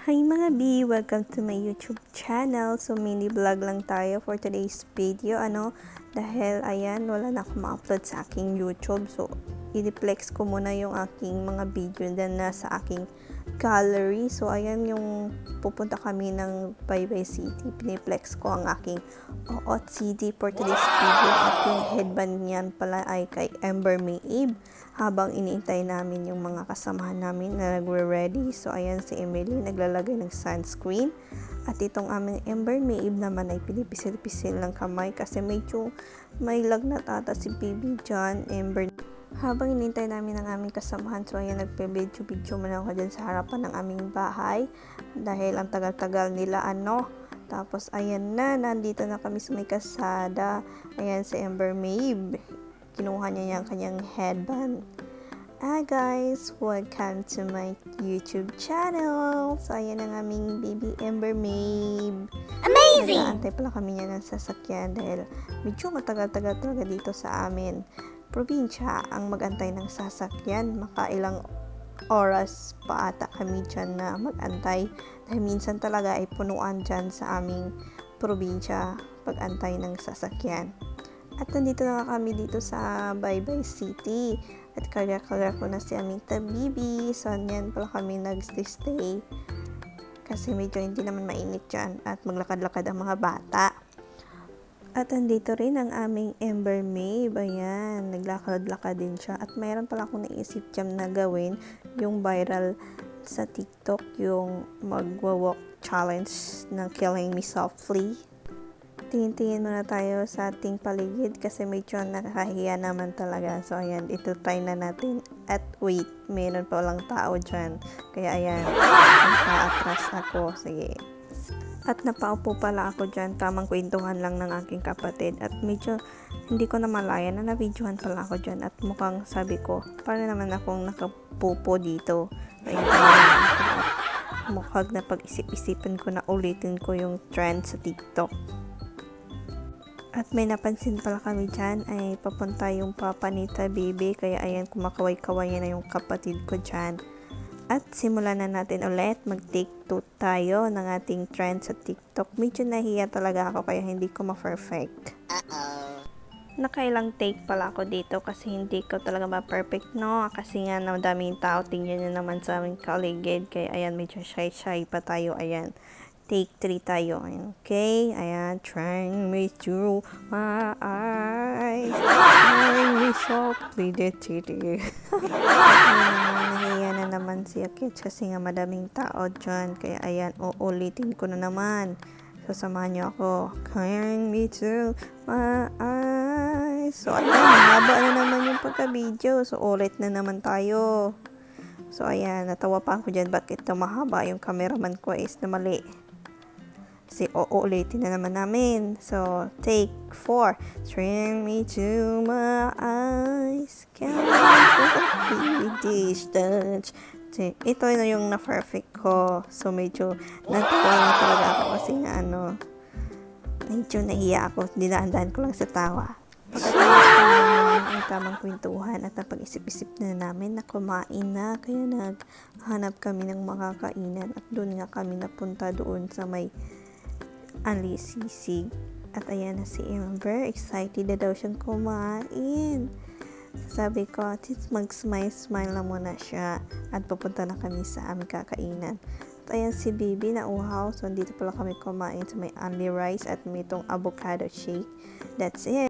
Hi mga B! Welcome to my YouTube channel. So mini vlog lang tayo for today's video. Dahil ayan, wala na akong ma-upload sa aking YouTube. So i-flex ko muna yung aking mga video na sa aking gallery. So ayan, yung pupunta kami ng Baybay City. Piniplex ko ang aking OOTD for today's video. At yung headband niyan pala ay kay Ember Maeve. Habang iniintay namin yung mga kasamahan namin na nagre-ready. So ayan, si Emily naglalagay ng sunscreen. At itong aming Ember Maeve naman ay pinipisil-pisil ng kamay kasi medyo may lagnat ata si baby dyan, Ember. Habang inintay namin ang aming kasamahan, so ayan, nagpe-video muna ako dyan sa harapan ng aming bahay. Dahil ang tagal-tagal nila Tapos ayan na, nandito na kami sa may kasada. Ayan si Ember Maeve. Kinuha niya yung kanyang headband. Guys, welcome to my YouTube channel. So ayan ang aming baby Ember Maeve. Amazing! Nag-aantay pala kami niya ng sasakyan dahil medyo matagal-tagal talaga dito sa amin. Probinsya ang mag-antay ng sasakyan. Makailang oras pa ata kami dyan na mag-antay. Dahil minsan talaga ay punuan dyan sa aming probinsya pag-antay ng sasakyan. At nandito na kami dito sa Baybay City. At karya-karya ko na si aming tabibi. So, yan pala kami nag-stay. Kasi medyo hindi naman mainit dyan. At maglakad-lakad ang mga bata. At nandito rin ang aming Ember Maeve. Ayan, naglakad-lakad din siya. At mayroon pala akong naisip dyan na gawin. Yung viral sa TikTok. Yung magwa-walk challenge ng Killing Me Softly. Tingin-tingin muna tayo sa ating paligid kasi medyo nakakahiya naman talaga. So, ayan, ito try na natin. At wait, meron pa walang tao dyan. Kaya, ayan, naka-atras ako. Sige. At napaupo pala ako dyan. Tamang kwentuhan lang ng aking kapatid. At medyo hindi ko na malaya na na-videohan pala ako dyan. At mukhang sabi ko, para naman akong nakapupo dito. Ayun talaga. Mukhang na pag-isip-isipan ko na ulitin ko yung trend sa TikTok. At may napansin pala kami dyan ay papunta yung papa ni baby. Kaya ayan, kumakaway-kaway na yung kapatid ko dyan. At simulan na natin ulit. Mag-take 2 tayo ng ating trend sa TikTok. Medyo nahiya talaga ako kaya hindi ko ma-perfect. Nakailang take pala ako dito kasi hindi ko talaga ma-perfect, no? Kasi nga daming tao. Tingnan nyo naman sa aming kaligid. Kaya ayan, medyo shy-shy pa tayo. Ayan. Take 3 tayo. Okay? Ayan. Trying me through my eyes. Trying me softly. Nahiya na naman si Akit kasi nga madaming tao dyan. Kaya ayan, uulitin ko na naman. Sasamahan niyo ako. Trying me through my eyes. So ayan, haba na naman yung pagka-video. So ulit na naman tayo. So ayan, natawa pa ako dyan. Bakit ito mahaba? Yung cameraman ko is na mali. Kasi uulitin na naman namin. So, take 4. String me to my eyes. Can't be distance. Ito na yung na-perfect ko. So, medyo natawa lang talaga ako kasi nga medyo nahiya ako. Dinaan-daan ko lang sa tawa. Pagkatapos ang tamang kwentuhan at napag-isip-isip na namin na kumain na. Kaya naghanap kami ng makakainan at doon nga kami napunta doon sa may Alisisig. At ayan na si Ember. Excited na daw siyang kumain. Sabi ko, mag-smile na muna siya. At pupunta na kami sa aming kakainan. At ayan si baby na uhaw. So, dito pala kami kumain sa may only rice at may itong avocado shake. That's it.